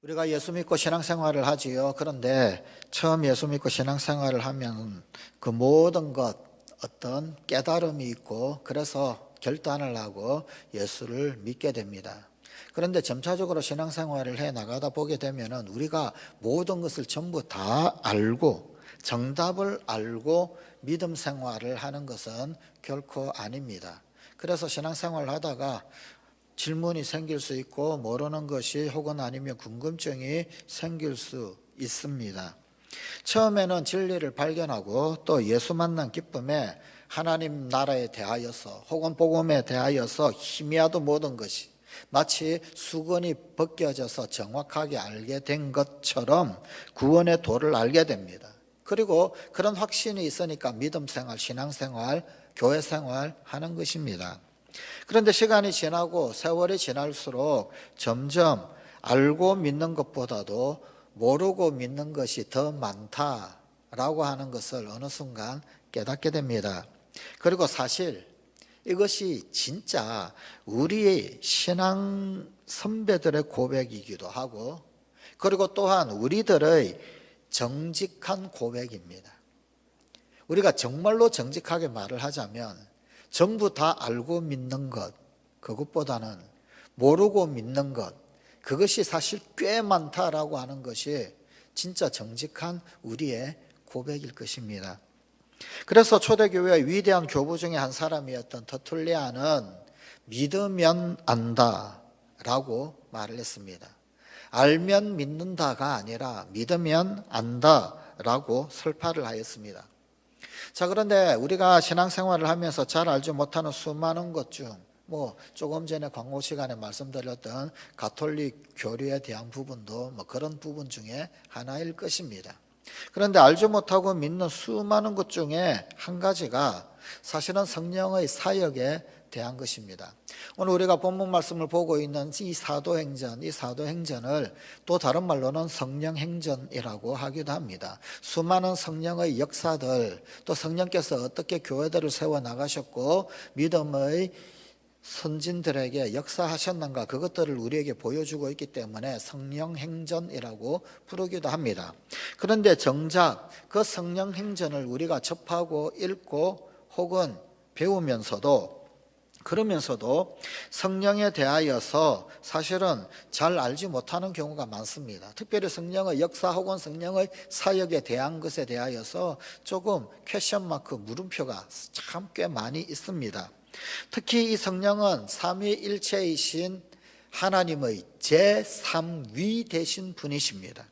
우리가 예수 믿고 신앙생활을 하지요. 그런데 처음 예수 믿고 신앙생활을 하면 그 모든 것 어떤 깨달음이 있고 그래서 결단을 하고 예수를 믿게 됩니다. 그런데 점차적으로 신앙생활을 해 나가다 보게 되면은 우리가 모든 것을 전부 다 알고 정답을 알고 믿음 생활을 하는 것은 결코 아닙니다. 그래서 신앙생활을 하다가 질문이 생길 수 있고 모르는 것이 혹은 아니면 궁금증이 생길 수 있습니다. 처음에는 진리를 발견하고 또 예수 만난 기쁨에 하나님 나라에 대하여서 혹은 복음에 대하여서 희미하도 모든 것이 마치 수건이 벗겨져서 정확하게 알게 된 것처럼 구원의 도를 알게 됩니다. 그리고 그런 확신이 있으니까 믿음 생활, 신앙 생활, 교회 생활 하는 것입니다. 그런데 시간이 지나고 세월이 지날수록 점점 알고 믿는 것보다도 모르고 믿는 것이 더 많다라고 하는 것을 어느 순간 깨닫게 됩니다. 그리고 사실 이것이 진짜 우리의 신앙 선배들의 고백이기도 하고 그리고 또한 우리들의 정직한 고백입니다. 우리가 정말로 정직하게 말을 하자면 전부 다 알고 믿는 것, 그것보다는 모르고 믿는 것, 그것이 사실 꽤 많다라고 하는 것이 진짜 정직한 우리의 고백일 것입니다. 그래서 초대교회의 위대한 교부 중에 한 사람이었던 터툴리아는 믿으면 안다라고 말을 했습니다. 알면 믿는다가 아니라 믿으면 안다라고 설파를 하였습니다. 자, 그런데 우리가 신앙생활을 하면서 잘 알지 못하는 수많은 것 중 조금 전에 광고 시간에 말씀드렸던 가톨릭 교리에 대한 부분도 그런 부분 중에 하나일 것입니다. 그런데 알지 못하고 믿는 수많은 것 중에 한 가지가 사실은 성령의 사역에 대한 것입니다. 오늘 우리가 본문 말씀을 보고 있는 이 사도행전을 또 다른 말로는 성령행전이라고 하기도 합니다. 수많은 성령의 역사들, 또 성령께서 어떻게 교회들을 세워나가셨고 믿음의 선진들에게 역사하셨는가, 그것들을 우리에게 보여주고 있기 때문에 성령행전이라고 부르기도 합니다. 그런데 정작 그 성령행전을 우리가 접하고 읽고 혹은 배우면서도 그러면서도 성령에 대하여서 사실은 잘 알지 못하는 경우가 많습니다. 특별히 성령의 역사 혹은 성령의 사역에 대한 것에 대하여서 조금 퀘스천 마크, 물음표가 참 꽤 많이 있습니다. 특히 이 성령은 삼위일체이신 하나님의 제3위 되신 분이십니다.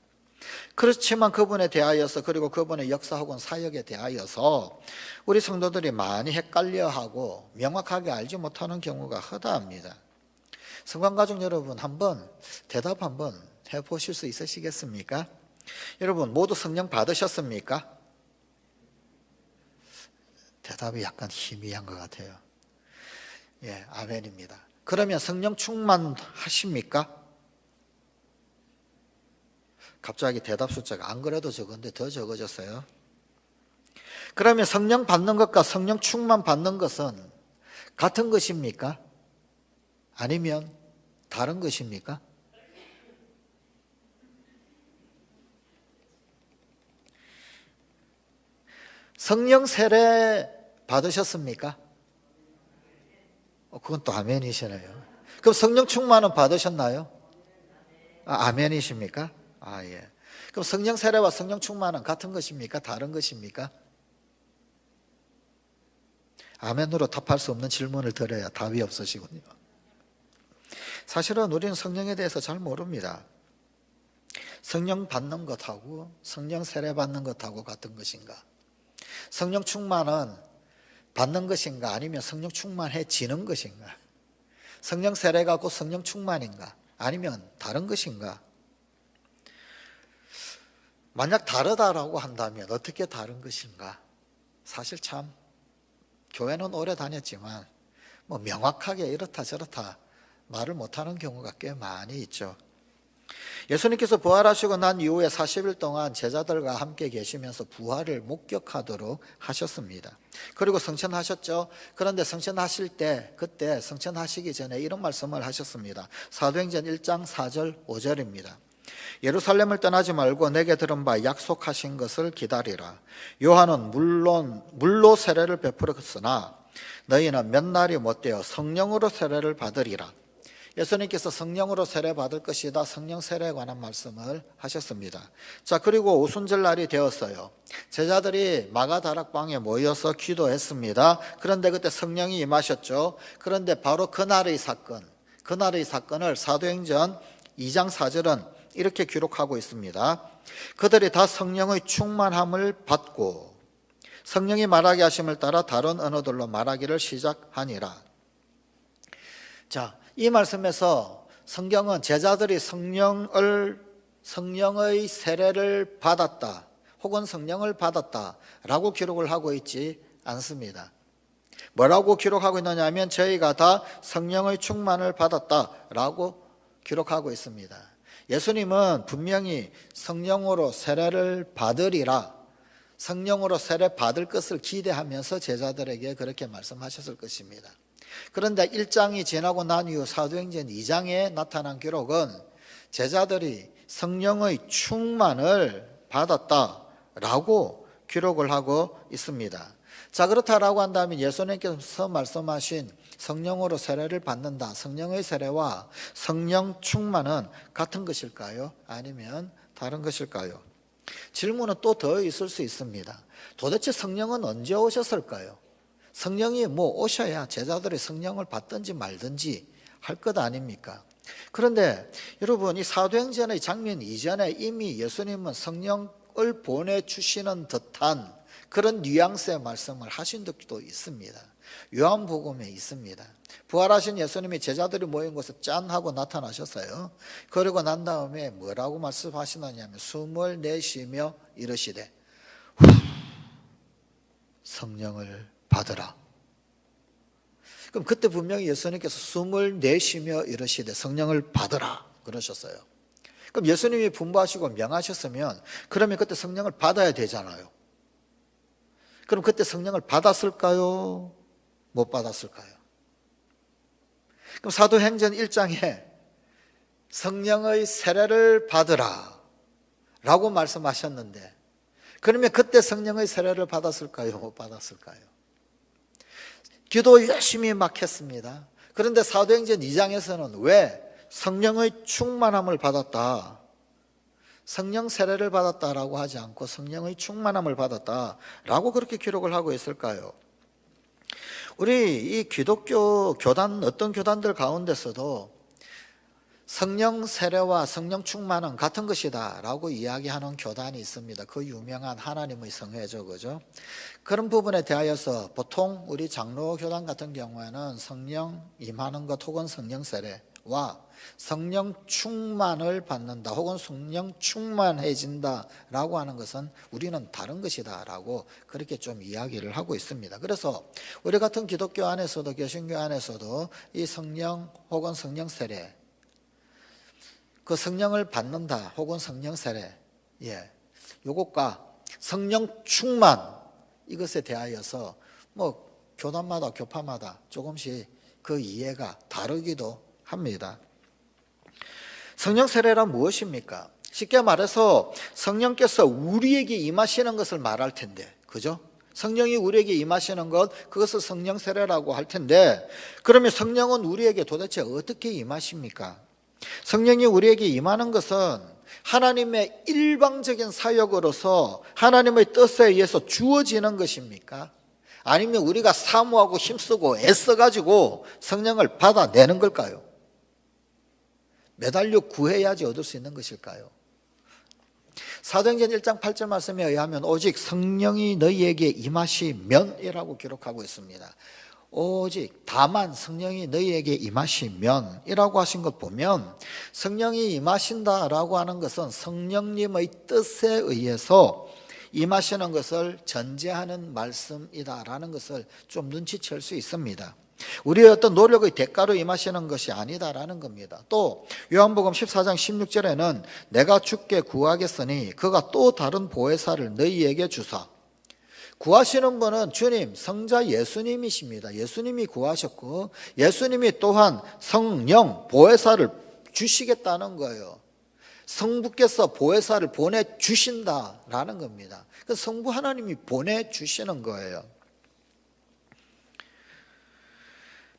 그렇지만 그분에 대하여서 그리고 그분의 역사 혹은 사역에 대하여서 우리 성도들이 많이 헷갈려하고 명확하게 알지 못하는 경우가 허다합니다. 성관가족 여러분, 대답 한번 해보실 수 있으시겠습니까? 여러분 모두 성령 받으셨습니까? 대답이 약간 희미한 것 같아요. 예, 아멘입니다. 그러면 성령 충만하십니까? 갑자기 대답 숫자가 안 그래도 적은데 더 적어졌어요. 그러면 성령 받는 것과 성령 충만 받는 것은 같은 것입니까? 아니면 다른 것입니까? 성령 세례 받으셨습니까? 그건 또 아멘이시네요. 그럼 성령 충만은 받으셨나요? 아멘이십니까? 예. 그럼 성령 세례와 성령 충만은 같은 것입니까? 다른 것입니까? 아멘으로 답할 수 없는 질문을 드려야 답이 없으시군요. 사실은 우리는 성령에 대해서 잘 모릅니다. 성령 받는 것하고 성령 세례 받는 것하고 같은 것인가? 성령 충만은 받는 것인가? 아니면 성령 충만해지는 것인가? 성령 세례가 곧 성령 충만인가? 아니면 다른 것인가? 만약 다르다라고 한다면 어떻게 다른 것인가? 사실 참 교회는 오래 다녔지만 명확하게 이렇다 저렇다 말을 못하는 경우가 꽤 많이 있죠. 예수님께서 부활하시고 난 이후에 40일 동안 제자들과 함께 계시면서 부활을 목격하도록 하셨습니다. 그리고 성천하셨죠. 그런데 성천하실 때 그때 성천하시기 전에 이런 말씀을 하셨습니다. 사도행전 1장 4절 5절입니다. 예루살렘을 떠나지 말고 내게 들은 바 약속하신 것을 기다리라. 요한은 물로 세례를 베풀었으나 너희는 몇 날이 못되어 성령으로 세례를 받으리라. 예수님께서 성령으로 세례 받을 것이다. 성령 세례에 관한 말씀을 하셨습니다. 자, 그리고 오순절 날이 되었어요. 제자들이 마가다락방에 모여서 기도했습니다. 그런데 그때 성령이 임하셨죠. 그런데 바로 그날의 사건을 사도행전 2장 4절은 이렇게 기록하고 있습니다. 그들이 다 성령의 충만함을 받고 성령이 말하게 하심을 따라 다른 언어들로 말하기를 시작하니라. 자, 이 말씀에서 성경은 제자들이 성령의 세례를 받았다 혹은 성령을 받았다라고 기록을 하고 있지 않습니다. 뭐라고 기록하고 있느냐 하면 저희가 다 성령의 충만을 받았다라고 기록하고 있습니다. 예수님은 분명히 성령으로 세례를 받으리라, 성령으로 세례 받을 것을 기대하면서 제자들에게 그렇게 말씀하셨을 것입니다. 그런데 1장이 지나고 난 이후 사도행전 2장에 나타난 기록은 제자들이 성령의 충만을 받았다라고 기록을 하고 있습니다. 자, 그렇다라고 한다면 예수님께서 말씀하신 성령으로 세례를 받는다, 성령의 세례와 성령 충만은 같은 것일까요? 아니면 다른 것일까요? 질문은 또 더 있을 수 있습니다. 도대체 성령은 언제 오셨을까요? 성령이 오셔야 제자들이 성령을 받든지 말든지 할 것 아닙니까? 그런데 여러분, 이 사도행전의 장면 이전에 이미 예수님은 성령을 보내주시는 듯한 그런 뉘앙스의 말씀을 하신 적도 있습니다. 요한복음에 있습니다. 부활하신 예수님이 제자들이 모인 곳에 짠 하고 나타나셨어요. 그러고 난 다음에 뭐라고 말씀하시느냐 하면 숨을 내쉬며 이르시되 성령을 받으라. 그럼 그때 분명히 예수님께서 숨을 내쉬며 이르시되 성령을 받으라 그러셨어요. 그럼 예수님이 분부하시고 명하셨으면 그러면 그때 성령을 받아야 되잖아요. 그럼 그때 성령을 받았을까요? 못 받았을까요? 그럼 사도행전 1장에 성령의 세례를 받으라 라고 말씀하셨는데 그러면 그때 성령의 세례를 받았을까요? 못 받았을까요? 기도 열심히 막 했습니다. 그런데 사도행전 2장에서는 왜 성령의 충만함을 받았다, 성령 세례를 받았다라고 하지 않고 성령의 충만함을 받았다라고 그렇게 기록을 하고 있을까요? 우리 이 기독교 교단, 어떤 교단들 가운데서도 성령 세례와 성령 충만은 같은 것이다 라고 이야기하는 교단이 있습니다. 그 유명한 하나님의 성회죠, 그죠? 그런 부분에 대하여서 보통 우리 장로 교단 같은 경우에는 성령 임하는 것 혹은 성령 세례와 성령 충만을 받는다 혹은 성령 충만해진다 라고 하는 것은 우리는 다른 것이다 라고 그렇게 좀 이야기를 하고 있습니다. 그래서 우리 같은 기독교 안에서도 개신교 안에서도 이 성령 혹은 성령 세례, 그 성령을 받는다 혹은 성령 세례, 요것과 성령 충만, 이것에 대하여서 교단마다 교파마다 조금씩 그 이해가 다르기도 합니다. 성령 세례란 무엇입니까? 쉽게 말해서 성령께서 우리에게 임하시는 것을 말할 텐데, 그죠? 성령이 우리에게 임하시는 것, 그것을 성령 세례라고 할 텐데, 그러면 성령은 우리에게 도대체 어떻게 임하십니까? 성령이 우리에게 임하는 것은 하나님의 일방적인 사역으로서 하나님의 뜻에 의해서 주어지는 것입니까? 아니면 우리가 사모하고 힘쓰고 애써가지고 성령을 받아내는 걸까요? 매달려 구해야지 얻을 수 있는 것일까요? 사도행전 1장 8절 말씀에 의하면 오직 성령이 너희에게 임하시면이라고 기록하고 있습니다. 오직 다만 성령이 너희에게 임하시면 이라고 하신 것 보면 성령이 임하신다라고 하는 것은 성령님의 뜻에 의해서 임하시는 것을 전제하는 말씀이다라는 것을 좀 눈치챌 수 있습니다. 우리의 어떤 노력의 대가로 임하시는 것이 아니다라는 겁니다. 또 요한복음 14장 16절에는 내가 주께 구하겠으니 그가 또 다른 보혜사를 너희에게 주사. 구하시는 분은 주님, 성자 예수님이십니다. 예수님이 구하셨고 예수님이 또한 성령, 보혜사를 주시겠다는 거예요. 성부께서 보혜사를 보내주신다라는 겁니다. 그 성부 하나님이 보내주시는 거예요.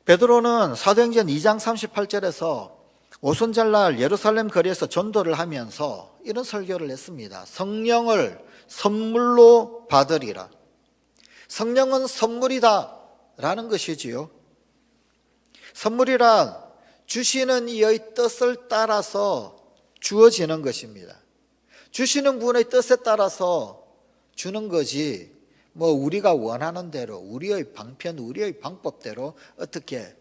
베드로는 사도행전 2장 38절에서 오순절날 예루살렘 거리에서 전도를 하면서 이런 설교를 했습니다. 성령을 선물로 받으리라. 성령은 선물이다 라는 것이지요. 선물이란 주시는 이의 뜻을 따라서 주어지는 것입니다. 주시는 분의 뜻에 따라서 주는 거지, 뭐 우리가 원하는 대로, 우리의 방편, 우리의 방법대로 어떻게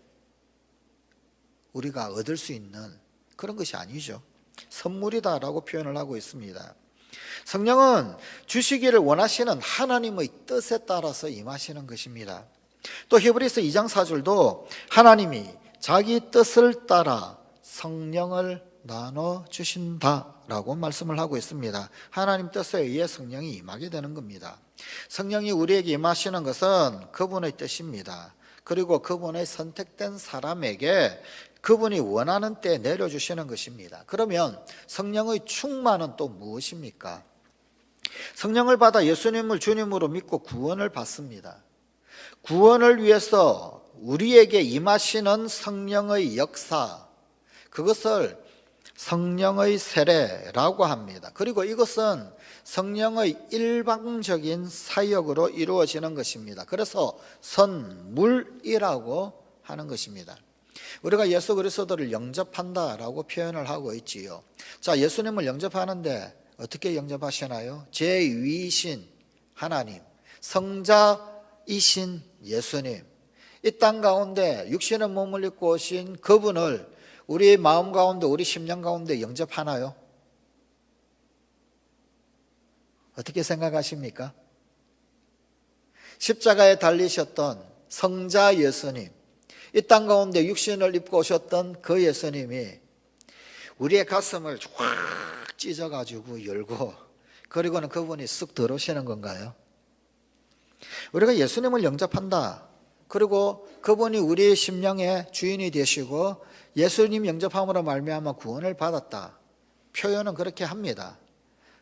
우리가 얻을 수 있는 그런 것이 아니죠. 선물이다라고 표현을 하고 있습니다. 성령은 주시기를 원하시는 하나님의 뜻에 따라서 임하시는 것입니다. 또 히브리서 2장 4절도 하나님이 자기 뜻을 따라 성령을 나눠주신다라고 말씀을 하고 있습니다. 하나님 뜻에 의해 성령이 임하게 되는 겁니다. 성령이 우리에게 임하시는 것은 그분의 뜻입니다. 그리고 그분의 선택된 사람에게 그분이 원하는 때에 내려주시는 것입니다. 그러면 성령의 충만은 또 무엇입니까? 성령을 받아 예수님을 주님으로 믿고 구원을 받습니다. 구원을 위해서 우리에게 임하시는 성령의 역사, 그것을 성령의 세례라고 합니다. 그리고 이것은 성령의 일방적인 사역으로 이루어지는 것입니다. 그래서 선물이라고 하는 것입니다. 우리가 예수 그리스도를 영접한다라고 표현을 하고 있지요. 자, 예수님을 영접하는데 어떻게 영접하시나요? 제2이신 하나님, 성자이신 예수님, 이 땅 가운데 육신의 몸을 입고 오신 그분을 우리 마음 가운데, 우리 심령 가운데 영접하나요? 어떻게 생각하십니까? 십자가에 달리셨던 성자 예수님, 이 땅 가운데 육신을 입고 오셨던 그 예수님이 우리의 가슴을 확 찢어가지고 열고, 그리고는 그분이 쑥 들어오시는 건가요? 우리가 예수님을 영접한다, 그리고 그분이 우리의 심령의 주인이 되시고 예수님 영접함으로 말미암아 구원을 받았다, 표현은 그렇게 합니다.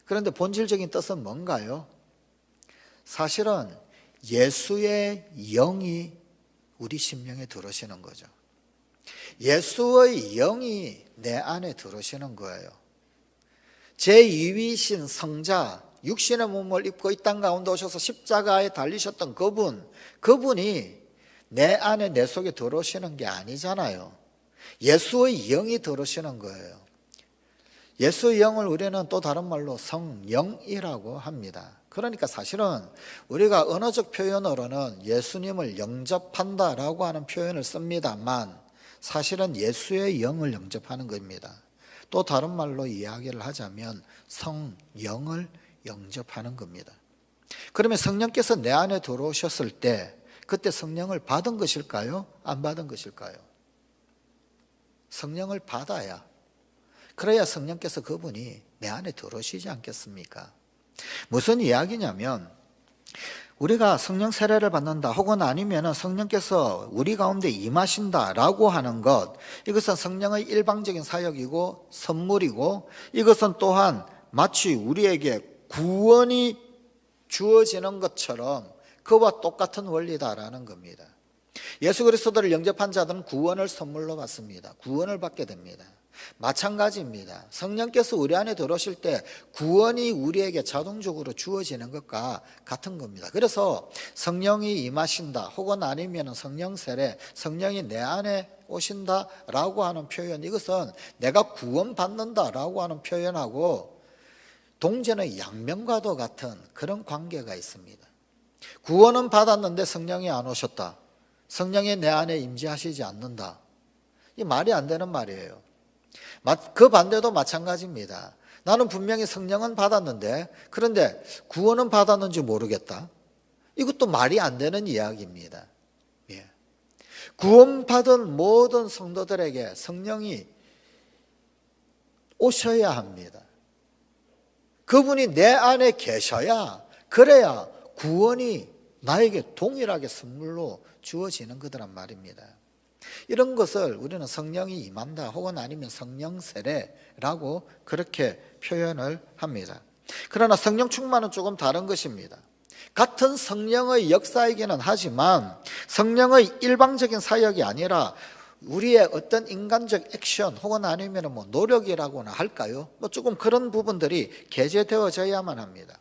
그런데 본질적인 뜻은 뭔가요? 사실은 예수의 영이 우리 심령에 들어오시는 거죠. 예수의 영이 내 안에 들어오시는 거예요. 제2위신 성자, 육신의 몸을 입고 이 땅 가운데 오셔서 십자가에 달리셨던 그분이 내 안에, 내 속에 들어오시는 게 아니잖아요. 예수의 영이 들어오시는 거예요. 예수의 영을 우리는 또 다른 말로 성령이라고 합니다. 그러니까 사실은 우리가 언어적 표현으로는 예수님을 영접한다라고 하는 표현을 씁니다만 사실은 예수의 영을 영접하는 겁니다. 또 다른 말로 이야기를 하자면 성령을 영접하는 겁니다. 그러면 성령께서 내 안에 들어오셨을 때 그때 성령을 받은 것일까요? 안 받은 것일까요? 성령을 받아야, 그래야 성령께서 그분이 내 안에 들어오시지 않겠습니까? 무슨 이야기냐면 우리가 성령 세례를 받는다 혹은 아니면 성령께서 우리 가운데 임하신다라고 하는 것, 이것은 성령의 일방적인 사역이고 선물이고, 이것은 또한 마치 우리에게 구원이 주어지는 것처럼 그와 똑같은 원리다라는 겁니다. 예수 그리스도를 영접한 자들은 구원을 선물로 받습니다. 구원을 받게 됩니다. 마찬가지입니다. 성령께서 우리 안에 들어오실 때 구원이 우리에게 자동적으로 주어지는 것과 같은 겁니다. 그래서 성령이 임하신다 혹은 아니면 성령 세례, 성령이 내 안에 오신다라고 하는 표현, 이것은 내가 구원받는다라고 하는 표현하고 동전의 양면과도 같은 그런 관계가 있습니다. 구원은 받았는데 성령이 안 오셨다, 성령이 내 안에 임재하시지 않는다, 이 말이 안 되는 말이에요. 그 반대도 마찬가지입니다. 나는 분명히 성령은 받았는데 그런데 구원은 받았는지 모르겠다, 이것도 말이 안 되는 이야기입니다. 예. 구원받은 모든 성도들에게 성령이 오셔야 합니다. 그분이 내 안에 계셔야, 그래야 구원이 나에게 동일하게 선물로 주어지는 거란 말입니다. 이런 것을 우리는 성령이 임한다 혹은 아니면 성령 세례라고 그렇게 표현을 합니다. 그러나 성령 충만은 조금 다른 것입니다. 같은 성령의 역사이기는 하지만 성령의 일방적인 사역이 아니라 우리의 어떤 인간적 액션 혹은 아니면 뭐 노력이라고나 할까요? 뭐 조금 그런 부분들이 게재되어져야만 합니다.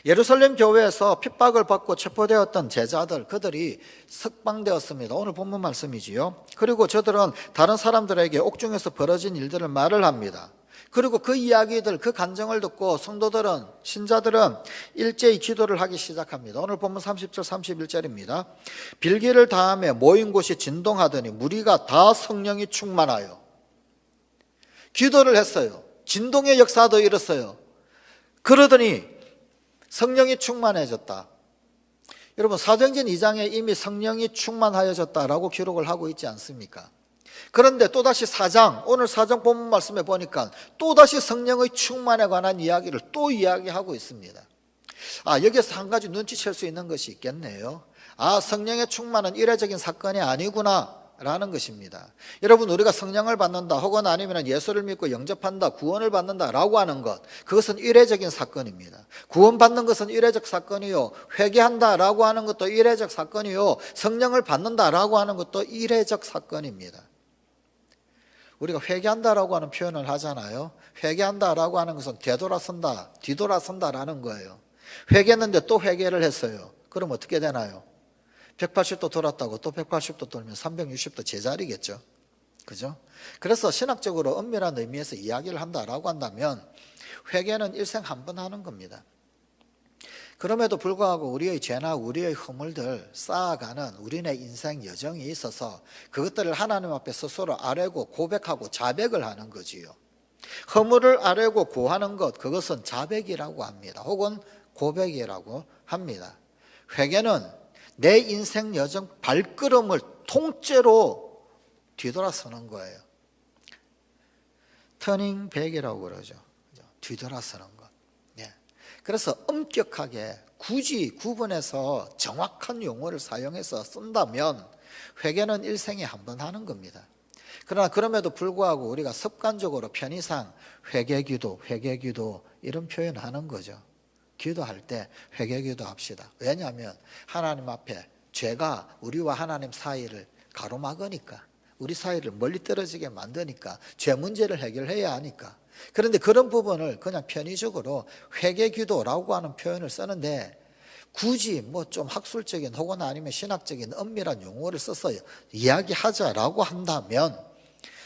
예루살렘 교회에서 핍박을 받고 체포되었던 제자들, 그들이 석방되었습니다. 오늘 본문 말씀이지요. 그리고 저들은 다른 사람들에게 옥중에서 벌어진 일들을 말을 합니다. 그리고 그 이야기들, 그 간증을 듣고 성도들은, 신자들은 일제히 기도를 하기 시작합니다. 오늘 본문 30절 31절입니다. 빌기를 다하며 모인 곳이 진동하더니 무리가 다 성령이 충만하여 기도를 했어요. 진동의 역사도 일었어요. 그러더니 성령이 충만해졌다. 여러분, 사도행전 2장에 이미 성령이 충만하여졌다라고 기록을 하고 있지 않습니까? 그런데 또다시 4장, 오늘 4장 본문 말씀에 보니까 또다시 성령의 충만에 관한 이야기를 또 이야기하고 있습니다. 여기서 한 가지 눈치챌 수 있는 것이 있겠네요. 성령의 충만은 이례적인 사건이 아니구나 라는 것입니다. 여러분, 우리가 성령을 받는다 혹은 아니면 예수를 믿고 영접한다, 구원을 받는다 라고 하는 것, 그것은 이례적인 사건입니다. 구원받는 것은 이례적 사건이요, 회개한다 라고 하는 것도 이례적 사건이요, 성령을 받는다 라고 하는 것도 이례적 사건입니다. 우리가 회개한다라고 하는 표현을 하잖아요. 회개한다라고 하는 것은 되돌아선다, 뒤돌아선다라는 거예요. 회개했는데 또 회개를 했어요. 그럼 어떻게 되나요? 180도 돌았다고 또 180도 돌면 360도 제자리겠죠. 그죠? 그래서 신학적으로 엄밀한 의미에서 이야기를 한다라고 한다면 회개는 일생 한 번 하는 겁니다. 그럼에도 불구하고 우리의 죄나 우리의 허물들 쌓아가는 우리네 인생 여정이 있어서 그것들을 하나님 앞에 스스로 아뢰고 고백하고 자백을 하는 거지요. 허물을 아뢰고 고하는 것, 그것은 자백이라고 합니다. 혹은 고백이라고 합니다. 회개는 내 인생 여정 발걸음을 통째로 뒤돌아서는 거예요. 터닝 백이라고 그러죠. 뒤돌아서는 것. 그래서 엄격하게 굳이 구분해서 정확한 용어를 사용해서 쓴다면 회개는 일생에 한 번 하는 겁니다. 그러나 그럼에도 불구하고 우리가 습관적으로 편의상 회개기도 이런 표현을 하는 거죠. 기도할 때 회개기도 합시다. 왜냐하면 하나님 앞에 죄가 우리와 하나님 사이를 가로막으니까, 우리 사이를 멀리 떨어지게 만드니까 죄 문제를 해결해야 하니까. 그런데 그런 부분을 그냥 편의적으로 회개기도라고 하는 표현을 쓰는데 굳이 뭐 좀 학술적인 혹은 아니면 신학적인 엄밀한 용어를 써서 이야기하자라고 한다면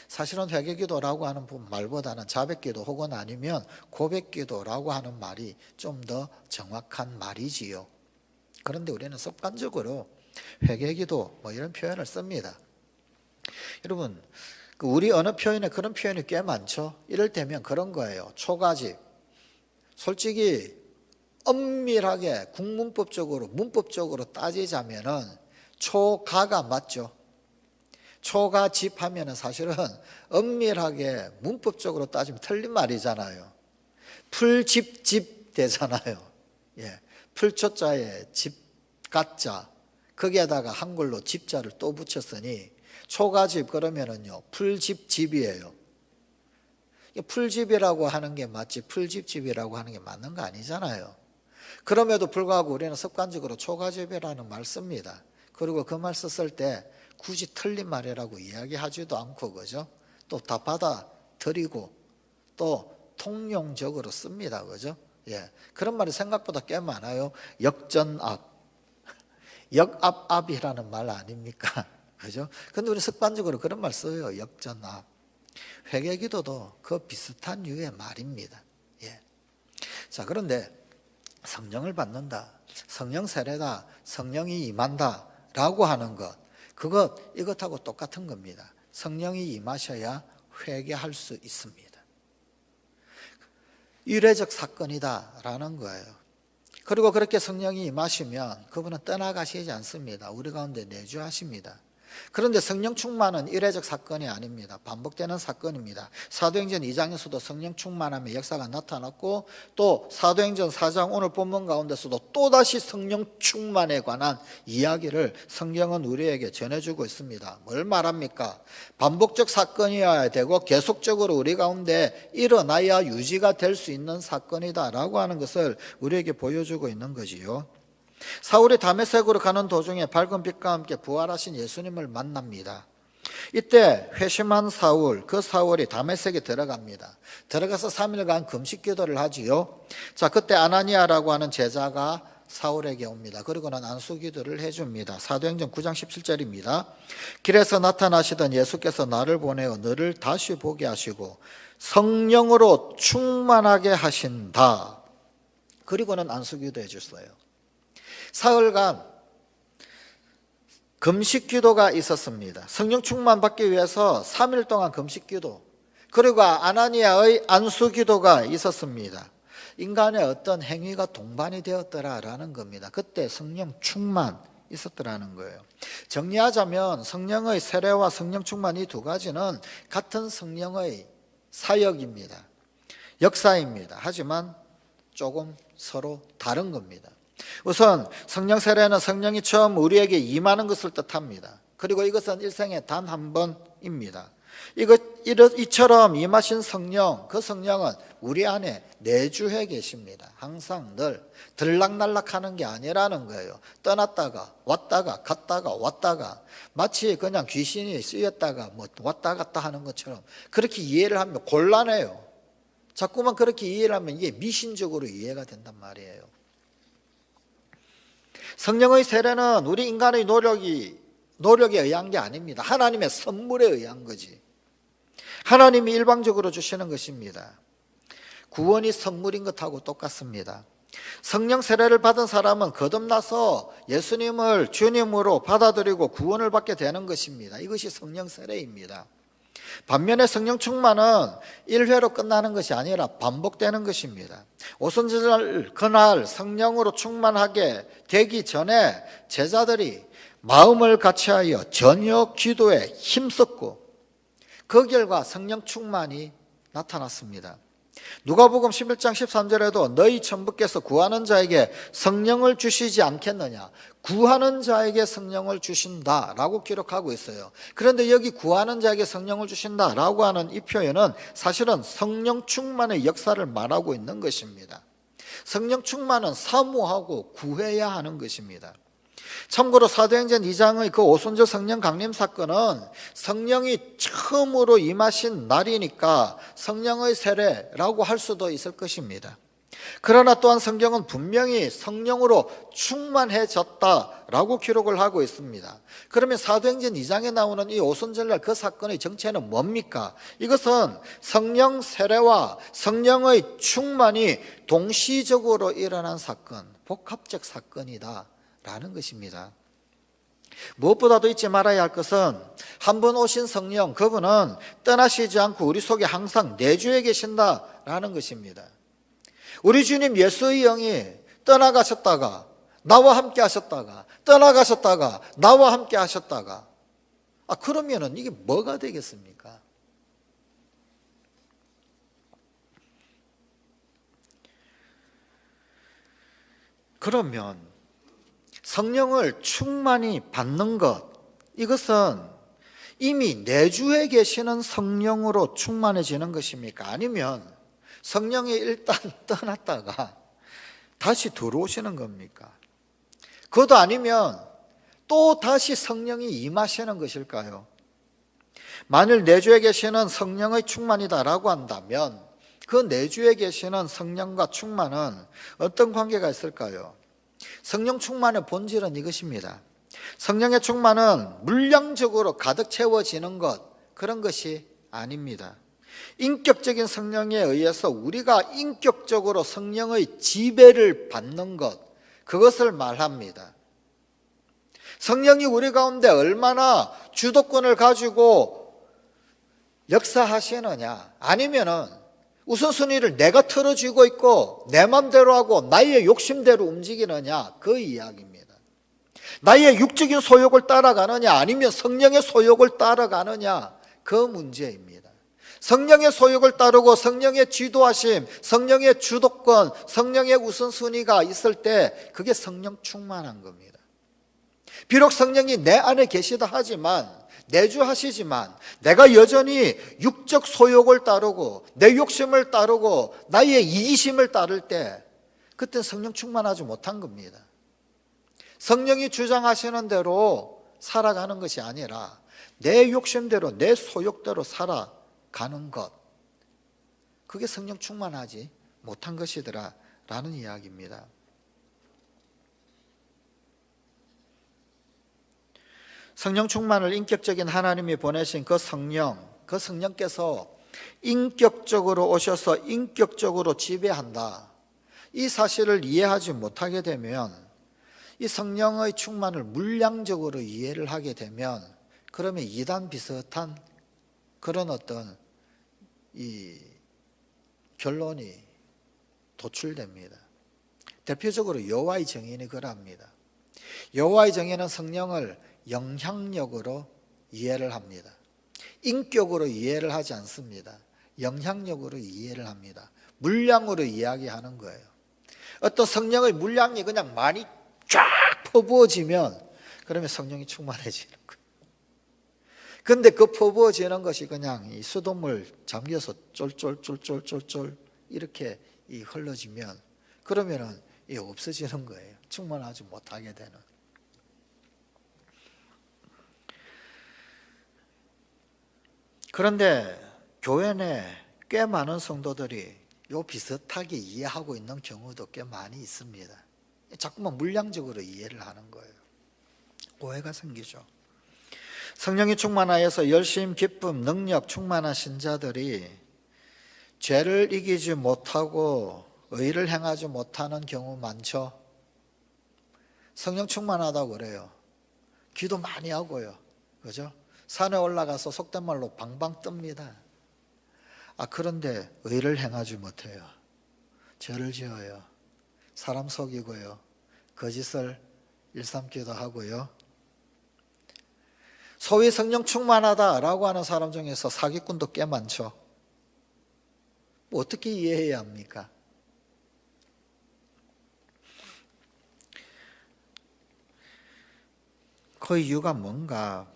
사실은 회개기도라고 하는 말보다는 자백기도 혹은 아니면 고백기도라고 하는 말이 좀 더 정확한 말이지요. 그런데 우리는 습관적으로 회개기도 뭐 이런 표현을 씁니다. 여러분, 우리 언어 표현에 그런 표현이 꽤 많죠. 이를테면 그런 거예요. 초가집. 솔직히 엄밀하게 국문법적으로 문법적으로 따지자면은 초가가 맞죠. 초가집 하면은 사실은 엄밀하게 문법적으로 따지면 틀린 말이잖아요. 풀집집 되잖아요. 풀초자에 집가자, 거기에다가 한글로 집자를 또 붙였으니 초가집 그러면은요, 풀집집이에요. 풀집이라고 하는 게 맞지 풀집집이라고 하는 게 맞는 거 아니잖아요. 그럼에도 불구하고 우리는 습관적으로 초가집이라는 말 씁니다. 그리고 그 말 썼을 때 굳이 틀린 말이라고 이야기하지도 않고, 그죠? 또 다 받아들이고 또 통용적으로 씁니다. 그죠? 그런 말이 생각보다 꽤 많아요. 역전압, 역압압이라는 말 아닙니까? 그죠? 근데 우리 습관적으로 그런 말 써요. 역전압. 회개기도도 그 비슷한 류의 말입니다. 자, 그런데 성령을 받는다, 성령 세례다, 성령이 임한다 라고 하는 것, 이것하고 똑같은 겁니다. 성령이 임하셔야 회개할 수 있습니다. 이례적 사건이다 라는 거예요. 그리고 그렇게 성령이 임하시면 그분은 떠나가시지 않습니다. 우리 가운데 내주하십니다. 그런데 성령 충만은 이례적 사건이 아닙니다. 반복되는 사건입니다. 사도행전 2장에서도 성령 충만함의 역사가 나타났고, 또 사도행전 4장 오늘 본문 가운데서도 또다시 성령 충만에 관한 이야기를 성경은 우리에게 전해주고 있습니다. 뭘 말합니까? 반복적 사건이어야 되고 계속적으로 우리 가운데 일어나야 유지가 될 수 있는 사건이다라고 하는 것을 우리에게 보여주고 있는 거지요. 사울이 다메섹으로 가는 도중에 밝은 빛과 함께 부활하신 예수님을 만납니다. 이때 회심한 사울, 그 사울이 다메섹에 들어갑니다. 들어가서 3일간 금식 기도를 하지요. 자, 그때 아나니아라고 하는 제자가 사울에게 옵니다. 그리고는 안수 기도를 해줍니다. 사도행전 9장 17절입니다. 길에서 나타나시던 예수께서 나를 보내어 너를 다시 보게 하시고 성령으로 충만하게 하신다. 그리고는 안수 기도해 줬어요. 사흘간 금식 기도가 있었습니다. 성령 충만 받기 위해서 3일 동안 금식 기도, 그리고 아나니아의 안수 기도가 있었습니다. 인간의 어떤 행위가 동반이 되었더라라는 겁니다. 그때 성령 충만 있었더라는 거예요. 정리하자면 성령의 세례와 성령 충만 이 두 가지는 같은 성령의 사역입니다. 역사입니다. 하지만 조금 서로 다른 겁니다. 우선 성령 세례는 성령이 처음 우리에게 임하는 것을 뜻합니다. 그리고 이것은 일생에 단 한 번입니다. 이처럼 임하신 성령, 그 성령은 우리 안에 내주해 계십니다. 항상 늘 들락날락하는 게 아니라는 거예요. 떠났다가 왔다가 갔다가 왔다가, 마치 그냥 귀신이 쓰였다가 왔다 갔다 하는 것처럼 그렇게 이해를 하면 곤란해요. 자꾸만 그렇게 이해를 하면 이게 미신적으로 이해가 된단 말이에요. 성령의 세례는 우리 인간의 노력에 의한 게 아닙니다. 하나님의 선물에 의한 거지. 하나님이 일방적으로 주시는 것입니다. 구원이 선물인 것하고 똑같습니다. 성령 세례를 받은 사람은 거듭나서 예수님을 주님으로 받아들이고 구원을 받게 되는 것입니다. 이것이 성령 세례입니다. 반면에 성령 충만은 1회로 끝나는 것이 아니라 반복되는 것입니다. 오순절 그날 성령으로 충만하게 되기 전에 제자들이 마음을 같이하여 저녁 기도에 힘썼고, 그 결과 성령 충만이 나타났습니다. 누가복음 11장 13절에도 너희 천부께서 구하는 자에게 성령을 주시지 않겠느냐, 구하는 자에게 성령을 주신다라고 기록하고 있어요. 그런데 여기 구하는 자에게 성령을 주신다라고 하는 이 표현은 사실은 성령 충만의 역사를 말하고 있는 것입니다. 성령 충만은 사모하고 구해야 하는 것입니다. 참고로 사도행전 2장의 그 오순절 성령 강림 사건은 성령이 처음으로 임하신 날이니까 성령의 세례라고 할 수도 있을 것입니다. 그러나 또한 성경은 분명히 성령으로 충만해졌다라고 기록을 하고 있습니다. 그러면 사도행전 2장에 나오는 이 오순절날 그 사건의 정체는 뭡니까? 이것은 성령 세례와 성령의 충만이 동시적으로 일어난 사건, 복합적 사건이다 라는 것입니다. 무엇보다도 잊지 말아야 할 것은 한 번 오신 성령, 그분은 떠나시지 않고 우리 속에 항상 내주해 계신다라는 것입니다. 우리 주님 예수의 영이 떠나가셨다가 나와 함께 하셨다가 떠나가셨다가 나와 함께 하셨다가, 그러면은 이게 뭐가 되겠습니까? 그러면 성령을 충만히 받는 것, 이것은 이미 내주에 계시는 성령으로 충만해지는 것입니까? 아니면 성령이 일단 떠났다가 다시 들어오시는 겁니까? 그것도 아니면 또 다시 성령이 임하시는 것일까요? 만일 내주에 계시는 성령의 충만이다라고 한다면 그 내주에 계시는 성령과 충만은 어떤 관계가 있을까요? 성령 충만의 본질은 이것입니다. 성령의 충만은 물량적으로 가득 채워지는 것, 그런 것이 아닙니다. 인격적인 성령에 의해서 우리가 인격적으로 성령의 지배를 받는 것, 그것을 말합니다. 성령이 우리 가운데 얼마나 주도권을 가지고 역사하시느냐, 아니면은 우선순위를 내가 틀어쥐고 있고 내 맘대로 하고 나의 욕심대로 움직이느냐, 그 이야기입니다. 나의 육적인 소욕을 따라가느냐 아니면 성령의 소욕을 따라가느냐, 그 문제입니다. 성령의 소욕을 따르고 성령의 지도하심, 성령의 주도권, 성령의 우선순위가 있을 때 그게 성령 충만한 겁니다. 비록 성령이 내 안에 계시다 하지만, 내주하시지만 내가 여전히 육적 소욕을 따르고 내 욕심을 따르고 나의 이기심을 따를 때 그때 성령 충만하지 못한 겁니다. 성령이 주장하시는 대로 살아가는 것이 아니라 내 욕심대로 내 소욕대로 살아가는 것, 그게 성령 충만하지 못한 것이더라 라는 이야기입니다. 성령 충만을 인격적인 하나님이 보내신 그 성령께서 인격적으로 오셔서 인격적으로 지배한다, 이 사실을 이해하지 못하게 되면, 이 성령의 충만을 물량적으로 이해를 하게 되면, 그러면 이단 비슷한 그런 어떤 이 결론이 도출됩니다. 대표적으로 여호와의 정의는 그럽니다. 여호와의 정의는 성령을 영향력으로 이해를 합니다. 인격으로 이해를 하지 않습니다. 영향력으로 이해를 합니다. 물량으로 이야기하는 거예요. 어떤 성령의 물량이 그냥 많이 쫙 퍼부어지면 그러면 성령이 충만해지는 거예요. 그런데 그 퍼부어지는 것이 그냥 이 수돗물 잠겨서 쫄쫄쫄쫄쫄쫄 이렇게 흘러지면 그러면은 없어지는 거예요. 충만하지 못하게 되는. 그런데 교회 내 꽤 많은 성도들이 요 비슷하게 이해하고 있는 경우도 꽤 많이 있습니다. 자꾸만 물량적으로 이해를 하는 거예요. 오해가 생기죠. 성령이 충만하여서 열심, 기쁨, 능력 충만한 신자들이 죄를 이기지 못하고 의를 행하지 못하는 경우 많죠. 성령 충만하다고 그래요. 기도 많이 하고요. 그죠? 산에 올라가서 속된 말로 방방 뜹니다. 그런데 의를 행하지 못해요. 죄를 지어요. 사람 속이고요. 거짓을 일삼기도 하고요. 소위 성령 충만하다라고 하는 사람 중에서 사기꾼도 꽤 많죠. 어떻게 이해해야 합니까? 그 이유가 뭔가?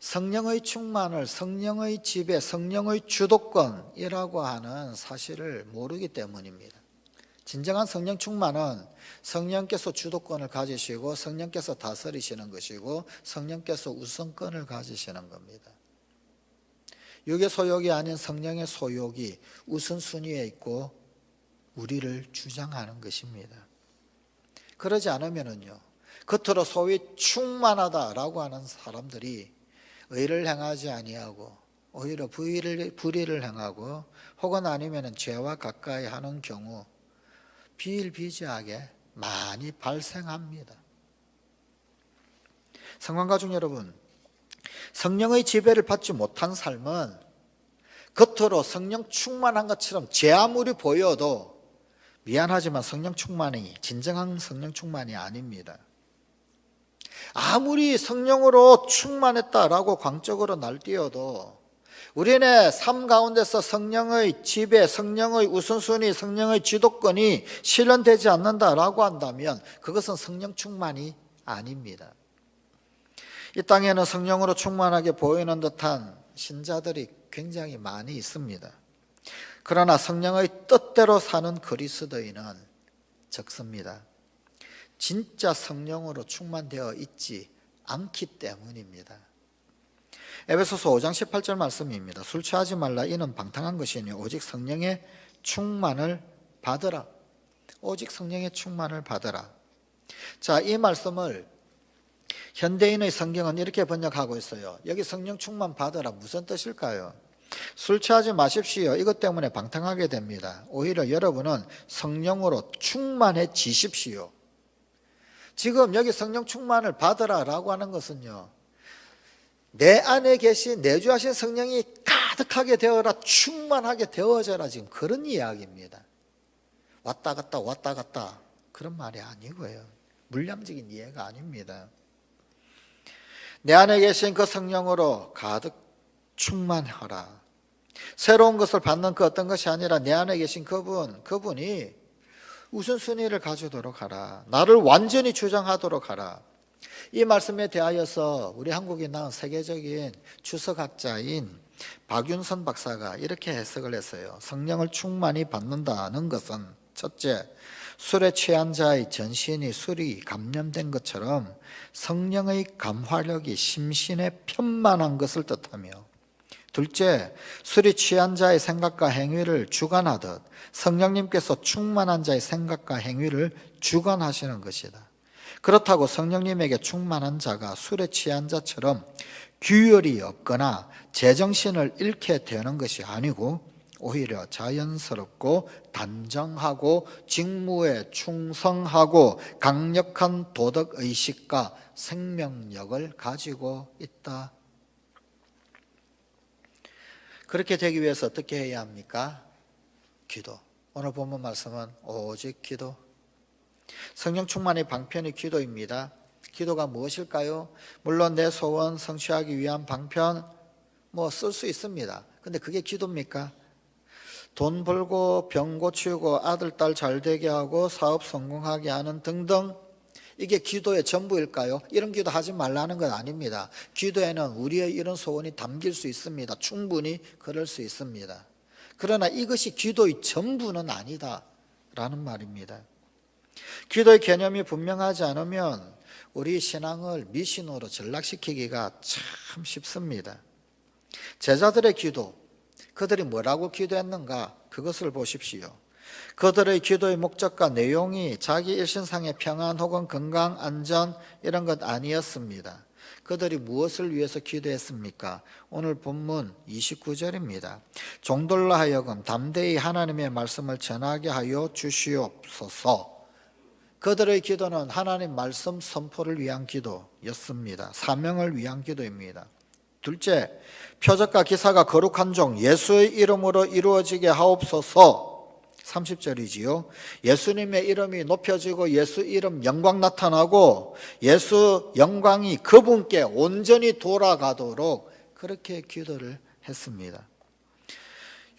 성령의 충만을 성령의 지배, 성령의 주도권이라고 하는 사실을 모르기 때문입니다. 진정한 성령 충만은 성령께서 주도권을 가지시고 성령께서 다스리시는 것이고 성령께서 우선권을 가지시는 겁니다. 육의 소욕이 아닌 성령의 소욕이 우선순위에 있고 우리를 주장하는 것입니다. 그러지 않으면요, 겉으로 소위 충만하다라고 하는 사람들이 의를 행하지 아니하고 오히려 불의를 행하고 혹은 아니면 죄와 가까이 하는 경우 비일비재하게 많이 발생합니다. 성관가족 여러분, 성령의 지배를 받지 못한 삶은 겉으로 성령 충만한 것처럼 제 아무리 보여도 미안하지만 성령 충만이 진정한 성령 충만이 아닙니다. 아무리 성령으로 충만했다라고 광적으로 날뛰어도 우리네 삶 가운데서 성령의 지배, 성령의 우선순위, 성령의 지도권이 실현되지 않는다라고 한다면 그것은 성령 충만이 아닙니다. 이 땅에는 성령으로 충만하게 보이는 듯한 신자들이 굉장히 많이 있습니다. 그러나 성령의 뜻대로 사는 그리스도인은 적습니다. 진짜 성령으로 충만되어 있지 않기 때문입니다. 에베소서 5장 18절 말씀입니다. 술 취하지 말라. 이는 방탕한 것이니 오직 성령의 충만을 받으라. 오직 성령의 충만을 받으라. 자, 이 말씀을 현대인의 성경은 이렇게 번역하고 있어요. 여기 성령 충만 받으라 무슨 뜻일까요? 술 취하지 마십시오. 이것 때문에 방탕하게 됩니다. 오히려 여러분은 성령으로 충만해지십시오. 지금 여기 성령 충만을 받으라라고 하는 것은요, 내 안에 계신 내주하신 성령이 가득하게 되어라, 충만하게 되어져라, 지금 그런 이야기입니다. 왔다 갔다 그런 말이 아니고요. 물량적인 이해가 아닙니다. 내 안에 계신 그 성령으로 가득 충만하라. 새로운 것을 받는 그 어떤 것이 아니라 내 안에 계신 그분이 우선순위를 가지도록 하라. 나를 완전히 주장하도록 하라. 이 말씀에 대하여서 우리 한국이 낳은 세계적인 주석학자인 박윤선 박사가 이렇게 해석을 했어요. 성령을 충만히 받는다는 것은 첫째, 술에 취한 자의 전신이 술이 감염된 것처럼 성령의 감화력이 심신에 편만한 것을 뜻하며, 둘째, 술이 취한 자의 생각과 행위를 주관하듯 성령님께서 충만한 자의 생각과 행위를 주관하시는 것이다. 그렇다고 성령님에게 충만한 자가 술에 취한 자처럼 규율이 없거나 제정신을 잃게 되는 것이 아니고 오히려 자연스럽고 단정하고 직무에 충성하고 강력한 도덕의식과 생명력을 가지고 있다. 그렇게 되기 위해서 어떻게 해야 합니까? 기도. 오늘 본문 말씀은 오직 기도. 성령 충만의 방편이 기도입니다. 기도가 무엇일까요? 물론 내 소원 성취하기 위한 방편 쓸 수 있습니다. 근데 그게 기도입니까? 돈 벌고 병 고치고 아들 딸 잘 되게 하고 사업 성공하게 하는 등등, 이게 기도의 전부일까요? 이런 기도 하지 말라는 건 아닙니다. 기도에는 우리의 이런 소원이 담길 수 있습니다. 충분히 그럴 수 있습니다. 그러나 이것이 기도의 전부는 아니다라는 말입니다. 기도의 개념이 분명하지 않으면 우리 신앙을 미신으로 전락시키기가 참 쉽습니다. 제자들의 기도, 그들이 뭐라고 기도했는가? 그것을 보십시오. 그들의 기도의 목적과 내용이 자기 일신상의 평안 혹은 건강, 안전 이런 것 아니었습니다. 그들이 무엇을 위해서 기도했습니까? 오늘 본문 29절입니다. 종들로 하여금 담대히 하나님의 말씀을 전하게 하여 주시옵소서. 그들의 기도는 하나님 말씀 선포를 위한 기도였습니다. 사명을 위한 기도입니다. 둘째, 표적과 기사가 거룩한 종 예수의 이름으로 이루어지게 하옵소서. 30절이지요. 예수님의 이름이 높여지고 예수 이름 영광 나타나고 예수 영광이 그분께 온전히 돌아가도록 그렇게 기도를 했습니다.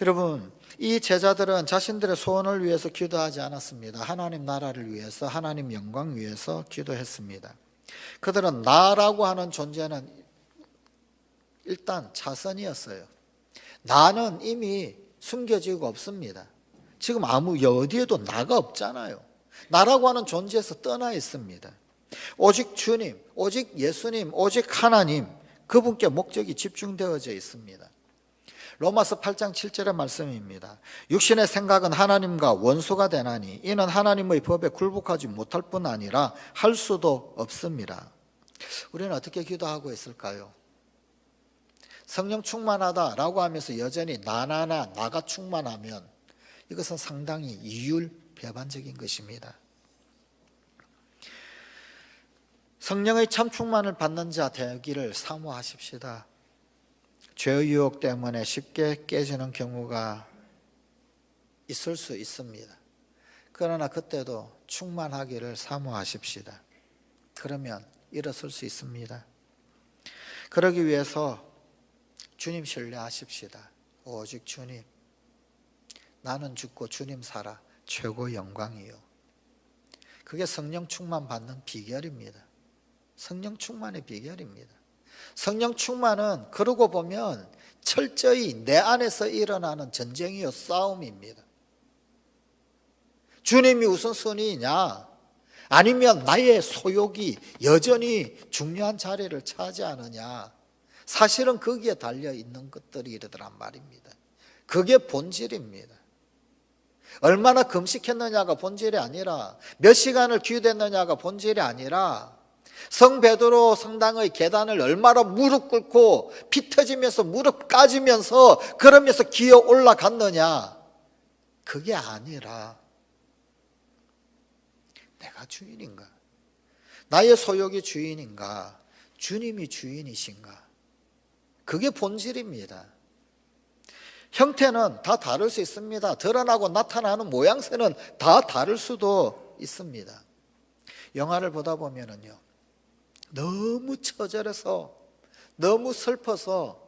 여러분, 이 제자들은 자신들의 소원을 위해서 기도하지 않았습니다. 하나님 나라를 위해서, 하나님 영광 위해서 기도했습니다. 그들은 나라고 하는 존재는 일단 차선이었어요. 나는 이미 숨겨지고 없습니다. 지금 어디에도 나가 없잖아요. 나라고 하는 존재에서 떠나 있습니다. 오직 주님, 오직 예수님, 오직 하나님, 그분께 목적이 집중되어져 있습니다. 로마서 8장 7절의 말씀입니다. 육신의 생각은 하나님과 원수가 되나니 이는 하나님의 법에 굴복하지 못할 뿐 아니라 할 수도 없습니다. 우리는 어떻게 기도하고 있을까요? 성령 충만하다라고 하면서 여전히 나가 충만하면 이것은 상당히 이율배반적인 것입니다. 성령의 참 충만을 받는 자 되기를 사모하십시다. 죄의 유혹 때문에 쉽게 깨지는 경우가 있을 수 있습니다. 그러나 그때도 충만하기를 사모하십시다. 그러면 일어설 수 있습니다. 그러기 위해서 주님 신뢰하십시다. 오직 주님, 나는 죽고 주님 살아 최고 영광이요. 그게 성령 충만 받는 비결입니다. 성령 충만의 비결입니다. 성령 충만은 그러고 보면 철저히 내 안에서 일어나는 전쟁이요 싸움입니다. 주님이 우선순위냐 아니면 나의 소욕이 여전히 중요한 자리를 차지하느냐, 사실은 거기에 달려있는 것들이 이러더란 말입니다. 그게 본질입니다. 얼마나 금식했느냐가 본질이 아니라 몇 시간을 기도했느냐가 본질이 아니라 성 베드로 성당의 계단을 얼마나 무릎 꿇고 피 터지면서 무릎 까지면서 그러면서 기어 올라갔느냐, 그게 아니라 내가 주인인가, 나의 소욕이 주인인가, 주님이 주인이신가, 그게 본질입니다. 형태는 다 다를 수 있습니다. 드러나고 나타나는 모양새는 다 다를 수도 있습니다. 영화를 보다 보면은요, 너무 처절해서, 너무 슬퍼서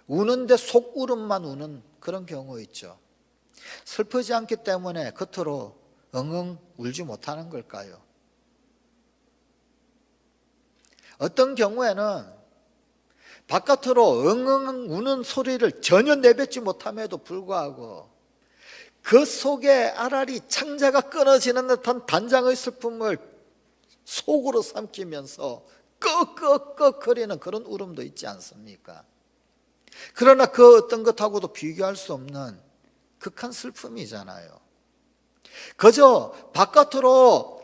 우는데 속울음만 우는 그런 경우 있죠. 슬프지 않기 때문에 겉으로 엉엉 울지 못하는 걸까요? 어떤 경우에는 바깥으로 엉엉 우는 소리를 전혀 내뱉지 못함에도 불구하고 그 속에 아라리 창자가 끊어지는 듯한 단장의 슬픔을 속으로 삼키면서 끄끄끄거리는 그런 울음도 있지 않습니까? 그러나 그 어떤 것하고도 비교할 수 없는 극한 슬픔이잖아요. 그저 바깥으로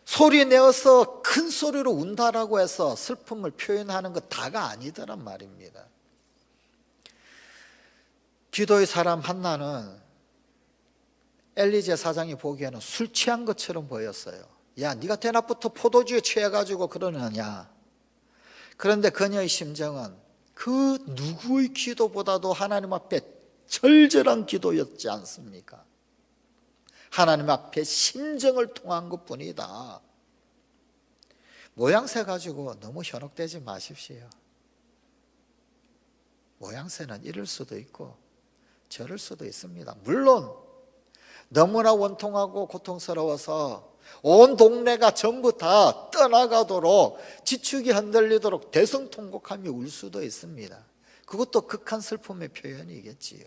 소리 내어서 큰 소리로 운다라고 해서 슬픔을 표현하는 것 다가 아니더란 말입니다. 기도의 사람 한나는 엘리제 사장이 보기에는 술 취한 것처럼 보였어요. 야, 네가 대낮부터 포도주에 취해가지고 그러느냐. 그런데 그녀의 심정은 그 누구의 기도보다도 하나님 앞에 절절한 기도였지 않습니까? 하나님 앞에 심정을 통한 것뿐이다. 모양새 가지고 너무 현혹되지 마십시오. 모양새는 이럴 수도 있고 저럴 수도 있습니다. 물론 너무나 원통하고 고통스러워서 온 동네가 전부 다 떠나가도록 지축이 흔들리도록 대성통곡하며 울 수도 있습니다. 그것도 극한 슬픔의 표현이겠지요.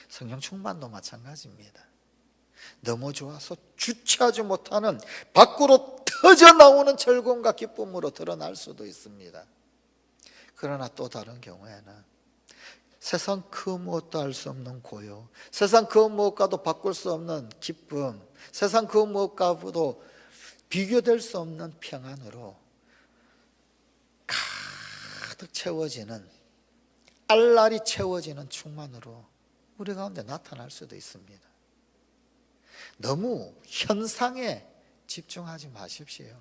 성령 충만도 마찬가지입니다. 너무 좋아서 주체하지 못하는 밖으로 터져나오는 즐거움과 기쁨으로 드러날 수도 있습니다. 그러나 또 다른 경우에는 세상 그 무엇도 알 수 없는 고요, 세상 그 무엇과도 바꿀 수 없는 기쁨, 세상 그 무엇과도 비교될 수 없는 평안으로 가득 채워지는, 알알이 채워지는 충만으로 우리 가운데 나타날 수도 있습니다. 너무 현상에 집중하지 마십시오.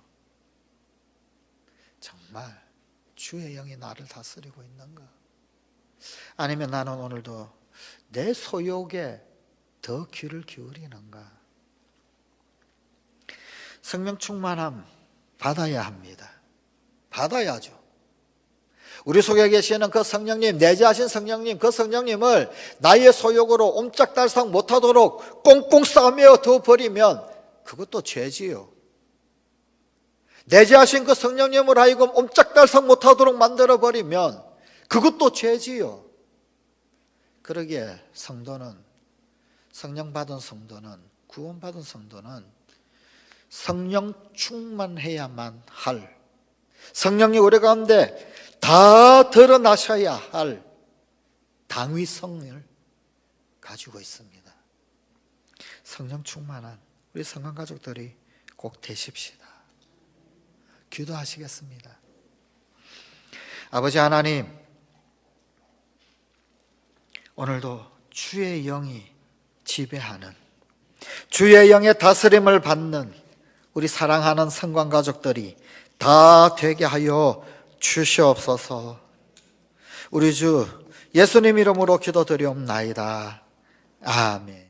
정말 주의 영이 나를 다스리고 있는가? 아니면 나는 오늘도 내 소욕에 더 귀를 기울이는가? 성령 충만함 받아야 합니다. 받아야죠. 우리 속에 계시는 그 성령님, 내재하신 성령님, 그 성령님을 나의 소욕으로 옴짝달싹 못하도록 꽁꽁 싸매어 둬버리면 그것도 죄지요. 내재하신 그 성령님을 하여금 옴짝달싹 못하도록 만들어버리면 그것도 죄지요. 그러기에 성도는, 성령 받은 성도는, 구원받은 성도는 성령 충만해야만 할, 성령이 우리 가운데 다 드러나셔야 할 당위성을 가지고 있습니다. 성령 충만한 우리 성관 가족들이 꼭 되십시다. 기도하시겠습니다. 아버지 하나님, 오늘도 주의 영이 지배하는, 주의 영의 다스림을 받는 우리 사랑하는 성관 가족들이 다 되게 하여 주시옵소서. 우리 주 예수님 이름으로 기도드리옵나이다. 아멘.